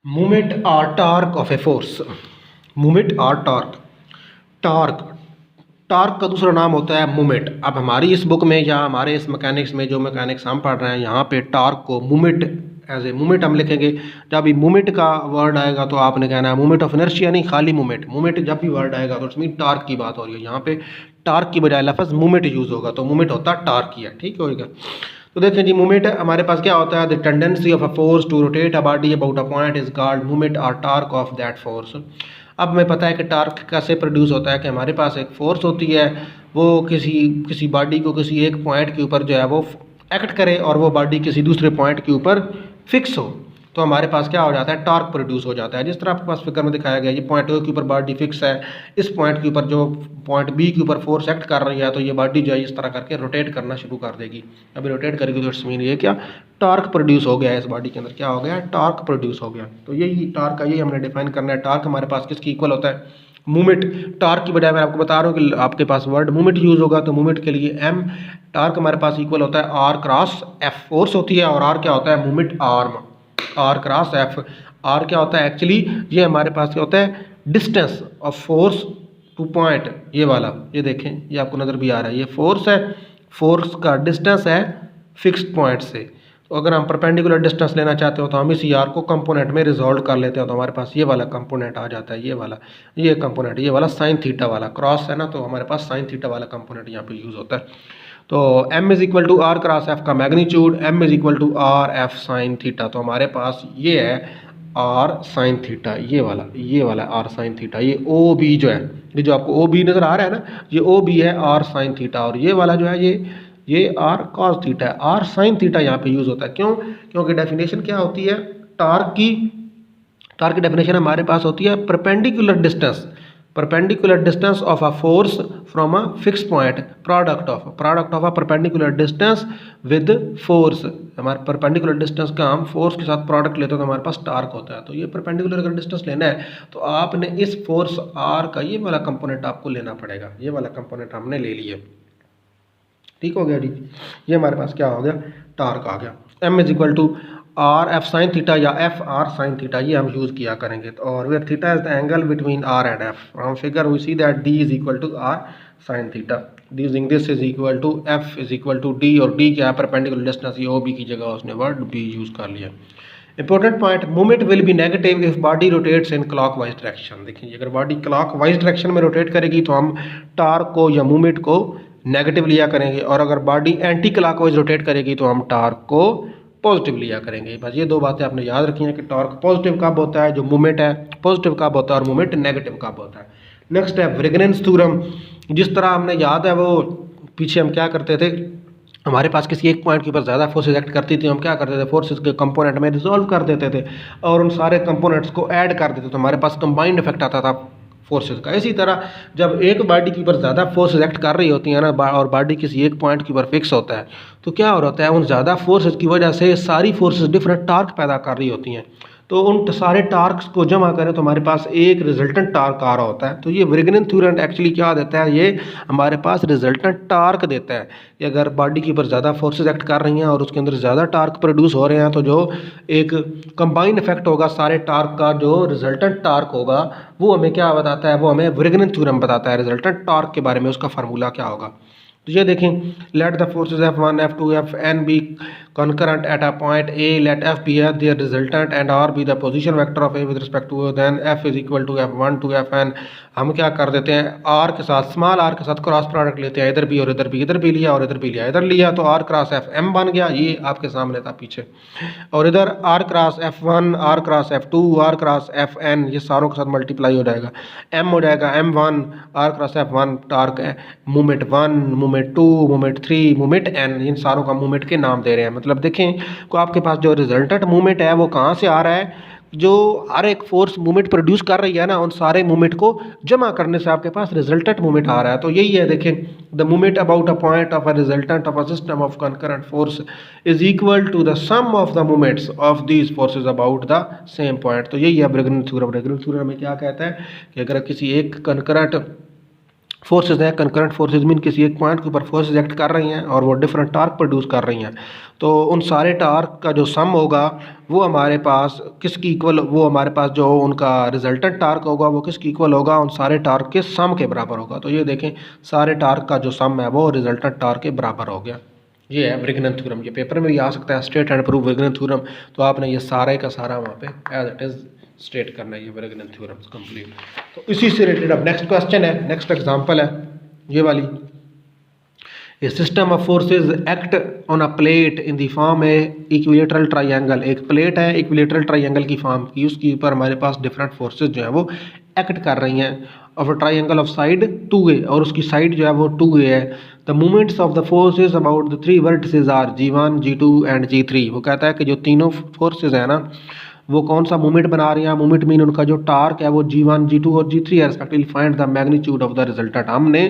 Movement और torque of a force. Movement और torque. Torque torque का दूसरा नाम होता है मूवमेंट। अब हमारी इस बुक में या हमारे इस मैकेनिक्स में जो मैकेनिक्स हम पढ़ रहे हैं यहाँ पे टॉर्क को मूवमेंट एज ए मूवमेंट हम लिखेंगे। जब भी मूवमेंट का वर्ड आएगा तो आपने कहना है मूवमेंट ऑफ इनर्शिया, नहीं खाली मूवमेंट। मूवमेंट जब भी वर्ड आएगा तो उसमें टॉर्क की बात हो रही है। यहाँ पे टॉर्क की बजाय लफ्ज़ मूवमेंट यूज़ होगा तो मूवमेंट होता है टॉर्क ही है, ठीक होगा। तो देखें जी, मूवमेंट हमारे पास क्या होता है, the tendency of a force to rotate a body about a point is called movement और टॉर्क ऑफ दैट फोर्स। अब हमें पता है कि टॉर्क कैसे प्रोड्यूस होता है कि हमारे पास एक फोर्स होती है, वो किसी बॉडी को किसी एक पॉइंट के ऊपर जो है वो एक्ट करे और वो बॉडी किसी दूसरे पॉइंट के ऊपर फिक्स हो तो हमारे पास क्या हो जाता है, टॉर्क प्रोड्यूस हो जाता है। जिस तरह आपके पास फिगर में दिखाया गया, ये पॉइंट ए के ऊपर बॉडी फिक्स है, इस पॉइंट के ऊपर जो पॉइंट बी के ऊपर फोर्स एक्ट कर रही है तो ये बॉडी जो है इस तरह करके रोटेट करना शुरू कर देगी। अभी रोटेट करेगी तो इट्स मीन ये क्या, टॉर्क प्रोड्यूस हो गया है, इस बॉडी के अंदर क्या हो गया, टॉर्क प्रोड्यूस हो गया। तो यही टॉर्क का यही हमने डिफाइन करना है। टॉर्क हमारे पास किसकी इक्वल होता है, मूवमेंट। टॉर्क की बजाय मैं आपको बता रहा हूँ कि आपके पास वर्ड मूवमेंट यूज होगा तो मूवमेंट के लिए एम, टॉर्क हमारे पास इक्वल होता है आर क्रॉस एफ। फोर्स होती है और आर क्या होता है, movement arm, R cross F. R क्या होता है एक्चुअली, ये हमारे पास क्या होता है, distance of force two point, ये वाला, ये देखें ये आपको नज़र भी आ रहा है, ये फोर्स है, फोर्स का डिस्टेंस है फिक्स्ड पॉइंट से। तो अगर हम परपेंडिकुलर डिस्टेंस लेना चाहते हो तो हम इसी आर को कंपोनेंट में रिजॉल्व कर लेते हैं तो हमारे पास ये वाला कंपोनेंट आ जाता है, ये वाला, ये कंपोनेंट, ये वाला साइन थीटा वाला क्रॉस है ना, तो हमारे पास साइन थीटा वाला कंपोनेंट यहाँ पे यूज़ होता है। तो m is equal to R cross F का magnitude, m is equal to R F sine theta. तो हमारे पास ये है आर साइन थीटा, ये वाला आर साइन थीटा। ये ओ बी जो है, ये जो आपको ओ बी नज़र आ रहा है ना, ये ओ बी है आर साइन थीटा। और ये वाला जो है ये आर कॉस थीटा है। आर साइन थीटा यहाँ पे यूज़ होता है, क्यों, क्योंकि डेफिनेशन क्या होती है टॉर्क की, टॉर्क की डेफिनेशन हमारे पास होती है perpendicular distance of a force from a fix point, product of a perpendicular distance with force. हमारे परपेंडिकुलर डिस्टेंस का हम फोर्स के साथ प्रोडक्ट लेते हैं तो हमारे पास टॉर्क होता है। तो ये परपेंडिकुलर अगर डिस्टेंस लेना है तो आपने इस फोर्स आर का ये वाला कंपोनेंट आपको लेना पड़ेगा, ये वाला कंपोनेंट हमने ले लिया, ठीक हो गया जी। ये हमारे पास क्या हो गया, टॉर्क आ गया। m is equal to R F sine theta या एफ आर साइन थीटा, ये हम यूज़ किया करेंगे। तो और where theta is the angle between R and F, from figure we see that D is equal to R sine theta. Using this is equal to F is equal to D, और D क्या है, perpendicular distance, ये O B की जगह उसने word B use कर लिया। Important point, movement will be negative if body rotates in clockwise direction. देखिए अगर बॉडी क्लॉकवाइज डायरेक्शन में रोटेट करेगी तो हम टॉर्क को या मूवमेंट को नेगेटिव लिया करेंगे, और अगर बॉडी एंटी क्लॉकवाइज रोटेट करेगी तो हम टॉर्क को पॉजिटिव लिया करेंगे। बस ये दो बातें आपने याद रखी हैं कि टॉर्क पॉजिटिव कब होता है, जो मूवमेंट है पॉजिटिव कब होता है, और मूवमेंट नेगेटिव कब होता है। नेक्स्ट है व्रिगनेंस थ्योरम। जिस तरह हमने याद है वो पीछे हम क्या करते थे, हमारे पास किसी एक पॉइंट के ऊपर ज़्यादा फोर्सेज एक्ट करती थी, हम क्या करते थे, फोर्सेज के कंपोनेंट में रिजॉल्व कर देते थे और उन सारे कंपोनेंट्स को ऐड कर देते थे, तो हमारे पास कंबाइंड इफेक्ट आता था फोर्सेज का। इसी तरह जब एक बॉडी के ऊपर ज़्यादा फोर्सेज एक्ट कर रही होती है ना, और बॉडी किसी एक पॉइंट के ऊपर फिक्स होता है, तो क्या हो रहा है, उन ज़्यादा फोर्सेज की वजह से सारी फोर्सेज डिफरेंट टॉर्क पैदा कर रही होती हैं। तो उन सारे टार्क्स को जमा करें तो हमारे पास एक रिजल्टेंट टार्क आ रहा होता है। तो ये व्रिगनेंस थ्योरम एक्चुअली क्या देता है, ये हमारे पास रिजल्टेंट टार्क देता है कि अगर बॉडी के ऊपर ज़्यादा फोर्सेज एक्ट कर रही हैं और उसके अंदर ज़्यादा टार्क प्रोड्यूस हो रहे हैं तो जो एक कंबाइंड इफेक्ट होगा सारे टार्क का, जो रिजल्टेंट टार्क होगा वो हमें क्या बताता है, वो हमें व्रिगनेंस थ्योरम बताता है रिजल्टेंट टार्क के बारे में, उसका फार्मूला क्या होगा। तो ये देखें, let the forces F1 F2 Fn be concurrent at a point A, let F be their resultant and R be the position vector of A with respect to A, then F is equal to F1 to Fn। हम क्या कर देते हैं, R के साथ, small r के साथ cross product लेते हैं, इधर भी और इधर भी, इधर भी लिया और इधर भी लिया, इधर लिया तो R क्रॉस Fm बन गया, ये आपके सामने था पीछे, और इधर R cross F1, R cross F2, R cross Fn, ये सारों के साथ मल्टीप्लाई हो जाएगा, M हो जाएगा M1, R cross F1 torque है, movement 1, movement 2, movement 3, movement n, इन सारों का मूवमेंट के नाम दे रहे हैं। मतलब देखें को आपके पास जो रिजल्टेंट मूवमेंट है वो कहाँ से आ रहा है, जो हर एक फोर्स मूवमेंट प्रोड्यूस कर रही है ना, उन सारे मूवमेंट को जमा करने से आपके पास रिजल्टेंट मूवमेंट आ रहा है। तो यही है, देखें, the movement about a point of a resultant of a system of concurrent force is equal to the sum of the movements of these forces about the same point. तो यही है व्रिगनेंस theorem. व्रिगनेंस theorem में क्या कहता है कि अगर किसी एक कंकरेंट फोर्सेज हैं, कंकरेंट फोर्सेज मीन किसी एक पॉइंट के ऊपर फोर्सेज एक्ट कर रही हैं और वो डिफरेंट टार्क प्रोड्यूस कर रही हैं, तो उन सारे टार्क का जो सम होगा वो हमारे पास किसकी इक्वल, वो हमारे पास जो उनका रिजल्टेंट टार्क होगा वो किसकी इक्वल होगा, उन सारे टार्क के सम के बराबर होगा। तो ये देखें सारे टार्क का जो सम है वो रिजल्टेंट टार्क के बराबर हो गया। ये है ब्रिगनन थ्योरम। ये पेपर में भी आ सकता है, स्टेट एंड प्रूव ब्रिगनन थ्योरम, तो आपने ये सारे का सारा वहाँ पे एज इट इज़ स्टेट करना है, ये ब्रिगनन थ्योरम कंप्लीट। तो इसी से रिलेटेड अब नेक्स्ट क्वेश्चन है, नेक्स्ट एग्जांपल है ये वाली। A system of forces act on a plate in the form a equilateral triangle. एक प्लेट है इक्विलेटरल ट्राइंगल की फॉर्म की, उसके ऊपर हमारे पास डिफरेंट फोर्सेज जो है वो एक्ट कर रही हैं of a triangle of side 2a, और उसकी साइड जो है वो 2a है। The movements of the forces about the 3 vertices are g1 g2 and g3। वो कहता है कि जो तीनों फोर्सेज है ना वो कौन सा मूवमेंट बना रही हैं, मूवमेंट मीन उनका जो टार्क है वो g1 g2 और g3 है respectively. Find the magnitude of the resultant. हमने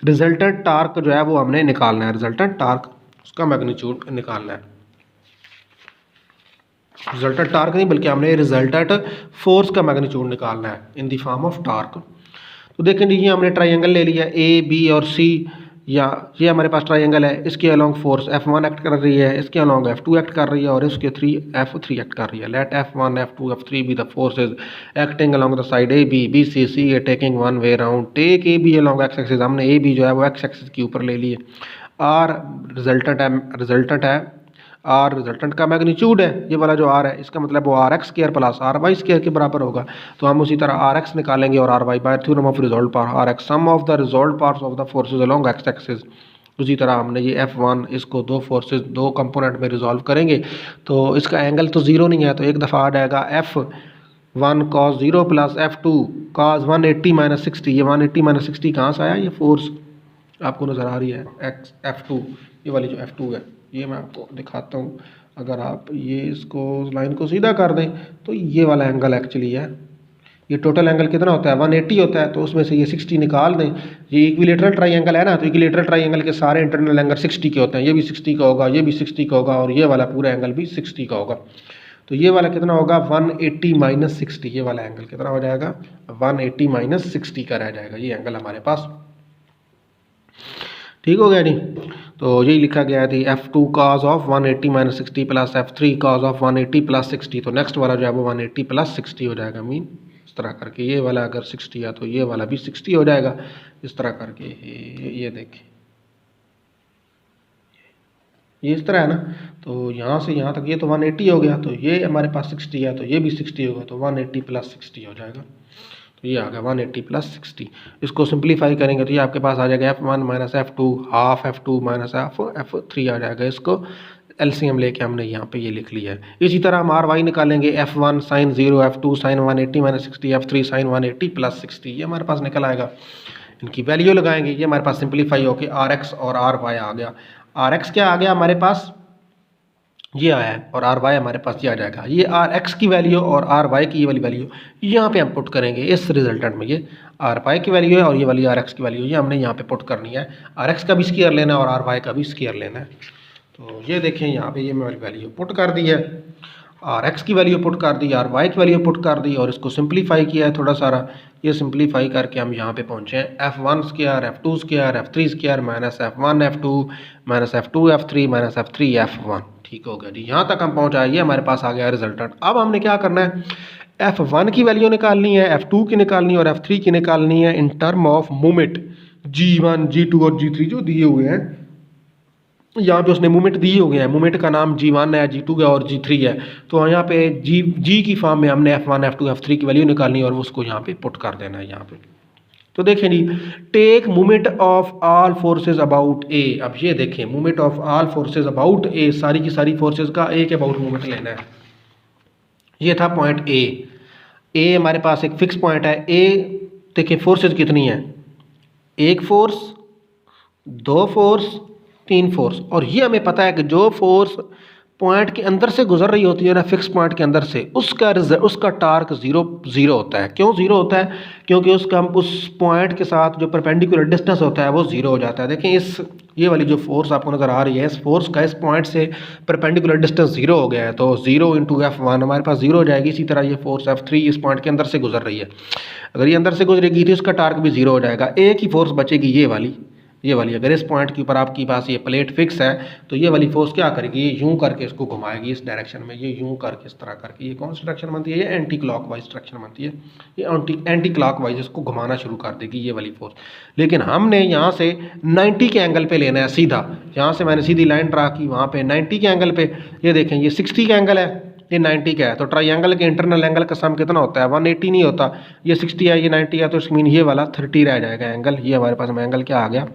रिजल्टेंट टार्क जो है वो हमने निकालना है, रिजल्टेंट टार्क उसका मैग्नीट्यूड निकालना है। रिजल्टेंट टार्क नहीं बल्कि हमने रिजल्टेंट फोर्स का मैग्नीट्यूड निकालना है इन द फॉर्म ऑफ टार्क। तो देखें जी हमने ट्राइंगल ले लिया ए बी और सी, या ये हमारे पास ट्राइंगल है, इसके अलोंग फोर्स F1 एक्ट कर रही है, इसके अलोंग F2 एक्ट कर रही है और इसके F3 एक्ट कर रही है। Let F1 F2 F3 be the forces acting along the side A B B C C A taking one way round. Take A B along X axis, हमने A B जो है वो x axis के ऊपर ले लिए। R resultant है R resultant का मैग्नीट्यूड है, ये वाला जो आर है इसका मतलब वो R X square plus R Y square के बराबर होगा। तो हम उसी तरह आर एक्स निकालेंगे और R Y by theorem of resolve power R X sum of the resolve parts of the forces along X axis. उसी तरह हमने ये F1 इसको दो फोर्सेज दो कंपोनेंट में रिजॉल्व करेंगे तो इसका एंगल तो ज़ीरो नहीं है, तो एक दफ़ा आ जाएगा F1 cos 0 plus F2 cos 180 minus 60। ये 180 माइनस 60 कहाँ से आया, ये फोर्स आपको नज़र आ रही है F2, ये वाली जो F2 है ये मैं आपको दिखाता हूँ। अगर आप ये इसको लाइन को सीधा कर दें तो ये वाला एंगल एक्चुअली है, ये टोटल एंगल कितना होता है 180 होता है, तो उसमें से ये 60 निकाल दें। ये इक्विलेटरल ट्राइंगल है ना, तो इक्विलेटरल ट्राइंगल के सारे इंटरनल एंगल 60 के होते हैं, ये भी 60 का होगा, ये भी 60 का होगा और ये वाला पूरा एंगल भी 60 का होगा। तो ये वाला कितना होगा 180 माइनस 60, ये वाला एंगल कितना हो जाएगा 180 माइनस 60 का रह जाएगा ये एंगल हमारे पास। ठीक हो गया नहीं, तो यही लिखा गया थी F2 cos of 180 minus 60 plus F3 cos of 180 plus 60। तो नेक्स्ट वाला जो है वो 180 प्लस 60 हो जाएगा। मीन इस तरह करके ये वाला अगर 60 है तो ये वाला भी 60 हो जाएगा, इस तरह करके ये देखें ये इस तरह है ना। तो यहाँ से यहाँ तक ये तो 180 हो गया, तो ये हमारे पास 60 है तो ये भी 60 होगा, तो 180 प्लस 60 हो जाएगा। तो ये आ गया 180 प्लस 60। इसको सिंप्लीफाई करेंगे तो ये आपके पास आ जाएगा F1 minus F2 half F2 minus F3 आ जाएगा। इसको एलसीएम लेके हमने यहाँ पे ये लिख लिया है। इसी तरह हम RY निकालेंगे F1 sine 0 F2 sine 180 minus 60 F3 sine 180 plus 60, ये हमारे पास निकल आएगा। इनकी वैल्यू लगाएंगे, ये हमारे पास सिंप्लीफाई होके RX और RY आ गया। RX क्या आ गया हमारे पास ये आया है और RY हमारे पास ये आ जाएगा। ये RX की वैल्यू और RY की ये वाली वैल्यू यहाँ पे हम पुट करेंगे इस रिजल्टेंट में। ये RY की वैल्यू है और ये वाली RX की वैल्यू ये हमने यहाँ पे पुट करनी है। RX का भी स्क्वायर लेना है और RY का भी स्क्वायर लेना है। तो ये देखें यहाँ पे ये मैं वैल्यू पुट कर दी है, RX की वैल्यू पुट कर दी, RY की वैल्यू पुट कर दी और इसको सिंप्लीफाई किया है थोड़ा सारा। ये सिंप्लीफाई करके हम यहाँ पे पहुँचे हैं F1 square F2 square F3 square minus F1 F2 minus F2 F3 minus F3 F1। ठीक हो गया जी, यहाँ तक हम पहुँच आए, ये हमारे पास आ गया रिजल्टेंट। अब हमने क्या करना है F1 की वैल्यू निकालनी है, F2 की निकालनी है और F3 की निकालनी है in term of movement G1 G2 और G3 जो दिए हुए हैं। यहाँ पे उसने मूवमेंट दिए हो गए हैं, मूवमेंट का नाम G1 है G2 है और G3 है। तो यहाँ पे G की फॉर्म में हमने F1 F2 F3 की वैल्यू निकालनी है और उसको यहाँ पे पुट कर देना है यहाँ पे। तो देखें जी take movement of all forces about A. अब ये देखें movement of all forces about A, सारी की सारी फोर्सेज का ए के अबाउट मूवमेंट लेना है। ये था पॉइंट ए हमारे पास एक फिक्स पॉइंट है। ए देखें फोर्सेज कितनी है, एक फोर्स, दो फोर्स, तीन फोर्स, और ये हमें पता है कि जो फोर्स पॉइंट के अंदर से गुजर रही होती है ना फिक्स पॉइंट के अंदर से, उसका टार्क जीरो होता है। क्यों जीरो होता है, क्योंकि उसका उस पॉइंट के साथ जो परपेंडिकुलर डिस्टेंस होता है वो जीरो हो जाता है। देखें ये वाली जो फोर्स आपको नज़र आ रही है, इस फोर्स का इस पॉइंट से परपेंडिकुलर डिस्टेंस 0 हो गया है, तो 0 इंटू F1 हमारे पास 0 हो जाएगी। इसी तरह ये फोर्स F3 इस पॉइंट के अंदर से गुजर रही है, अगर ये अंदर से गुजरेगी तो इसका टार्क भी 0 हो जाएगा। एक ही फोर्स बचेगी ये वाली। अगर इस पॉइंट के ऊपर आपके पास ये प्लेट फिक्स है तो ये वाली फोर्स क्या करेगी, ये यूं करके इसको घुमाएगी इस डायरेक्शन में, ये यूं करके इस तरह करके, ये कौन सी डायरेक्शन बनती है, ये एंटी क्लॉकवाइज डायरेक्शन बनती है, ये एंटी क्लॉकवाइज इसको घुमाना शुरू कर देगी ये वाली फोर्स। लेकिन हमने यहाँ से 90 के एंगल पे लेना है सीधा, यहाँ से मैंने सीधी लाइन ड्रा की, वहाँ पे 90 के एंगल पे, ये देखें ये 60 का एंगल है, ये 90 का है, तो ट्राइंगल के इंटरनल एंगल का सम कितना होता है, 180 नहीं होता, ये 60 है, ये 90 है, तो इसका मीन ये वाला 30 रह जाएगा एंगल। ये हमारे पास एंगल क्या आ गया,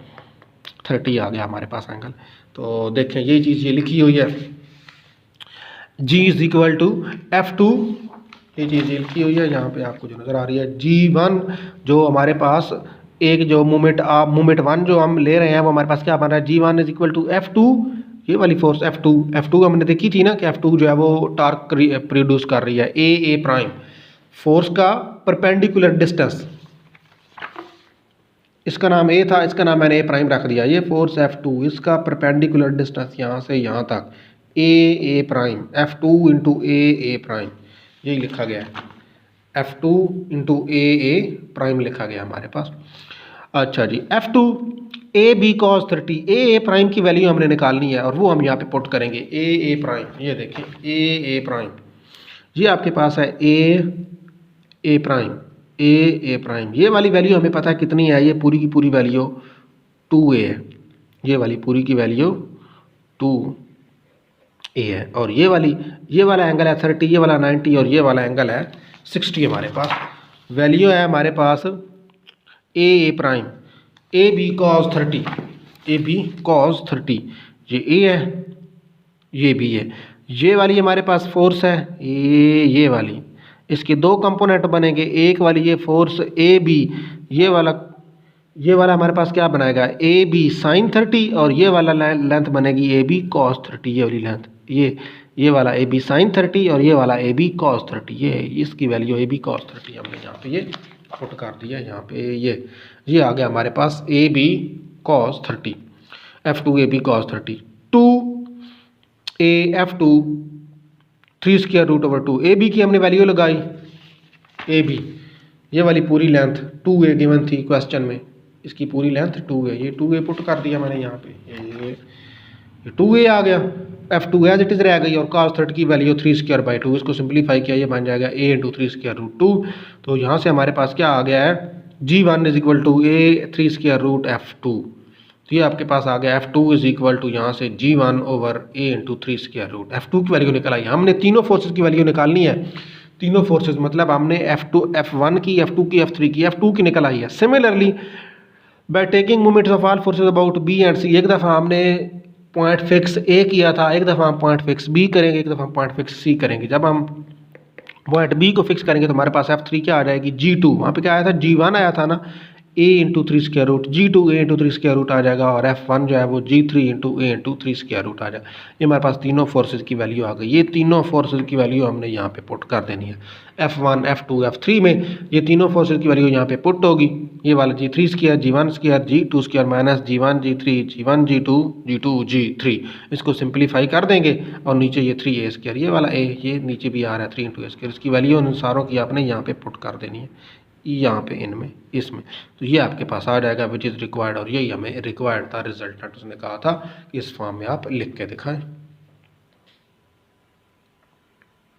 30 आ गया हमारे पास एंगल। तो देखें ये चीज़ ये लिखी हुई है, G is equal to F2, ये चीज़ ये लिखी हुई है यहाँ पे आपको जो नज़र आ रही है। G1 जो हमारे पास एक जो मोमेंट 1 जो हम ले रहे हैं वो हमारे पास क्या बन रहा है, G1 is equal to F2, ये वाली फोर्स F2 हमने देखी थी ना कि F2 जो है वो टार्क प्रोड्यूस कर रही है, A प्राइम फोर्स का परपेंडिकुलर डिस्टेंस, इसका नाम A था, इसका नाम मैंने A प्राइम रख दिया। ये फोर्स F2 इसका परपेंडिकुलर डिस्टेंस यहाँ से यहाँ तक A prime, F2 into A prime, यही लिखा गया है, F2 इंटू A प्राइम लिखा गया हमारे पास। अच्छा जी, F2 AB cos 30, A prime की वैल्यू हमने निकालनी है और वो हम यहाँ पे पुट करेंगे A प्राइम। ये देखिए A प्राइम, ये आपके पास है A प्राइम, A प्राइम, ये वाली वैल्यू हमें पता है कितनी है, ये पूरी की पूरी वैल्यू 2A है, ये वाली पूरी की वैल्यू 2A है, और ये वाला एंगल है 30, ये वाला 90 और ये वाला एंगल है 60। हमारे पास वैल्यू है हमारे पास A प्राइम, AB cos 30, ये A है, ये B है, ये वाली हमारे पास फोर्स है ये वाली, इसके दो कंपोनेंट बनेंगे, एक वाली ये फोर्स AB, ये वाला हमारे पास क्या बनाएगा AB sin 30, और ये वाला लेंथ बनेगी AB cos 30, ये वाली लेंथ, ये वाला AB sin 30 और ये वाला AB cos 30, ये इसकी वैल्यू AB cos 30 हमने यहाँ पे ये पुट कर दिया। यहाँ पे ये आ गया हमारे पास AB cos 30, F2 AB cos 30, 2A F2 3 square root over 2, AB की हमने वैल्यू लगाई, AB ये वाली पूरी लेंथ 2A गिवन थी क्वेश्चन में, इसकी पूरी लेंथ 2A, ये 2A पुट कर दिया मैंने यहाँ पे, ये 2A आ गया, F2 एज इट इज़ रह गई, और cos 30 की वैल्यू 3 स्क्वायर बाई 2, इसको सिंप्लीफाई किया ये बन जाएगा A इंटू 3 स्क्वायर रूट 2। तो यहाँ से हमारे पास क्या आ गया है, G1 is equal to A 3 square root F2, तो ये आपके पास आ गया F2 इज इक्वल टू यहाँ से G1 over A into 3 square root. F2 की वैल्यू निकल आई, हमने तीनों फोर्सेज की वैल्यू निकालनी है, तीनों फोर्सेज मतलब हमने F1 की, F2 की, F3 की, F2 की निकल आई है। Similarly by taking moments of all forces about B and C, एक दफ़ा हमने पॉइंट फिक्स A किया था, एक दफ़ा हम पॉइंट फिक्स B करेंगे, एक दफ़ा हम पॉइंट फिक्स C करेंगे। जब हम पॉइंट B को फिक्स करेंगे तो हमारे पास F3 क्या आ जाएगी, G2, वहाँ पे क्या आया था G1 आया था ना, A into 3 square root, G2 A into 3 square root आ जाएगा, और F1 जो है वो G3 into A into 3 square root आ जाएगा। ये हमारे पास तीनों फोर्सेज की वैल्यू आ गई, ये तीनों फोर्सेज की वैल्यू हमने यहाँ पे पुट कर देनी है। F1 F2 F3 में ये तीनों फोर्सेज की वैल्यू यहाँ पे पुट होगी, ये वाला G3 square G1 square G2 square minus G1 G3 G1 G2 G2 G3, इसको सिंप्लीफाई कर देंगे, और नीचे ये 3A स्क्वायर, ये वाला A, ये नीचे भी आ रहा है 3 इंटू A स्क्वायर, इसकी वैल्यू उन सारों की आपने यहाँ पे पुट कर देनी है, यहाँ पे इनमें इसमें, तो ये आपके पास आ जाएगा विच इज़ रिक्वायर्ड, और यही हमें रिक्वायर्ड था, रिजल्टेंट उसने कहा था कि इस फॉर्म में आप लिख के दिखाएं।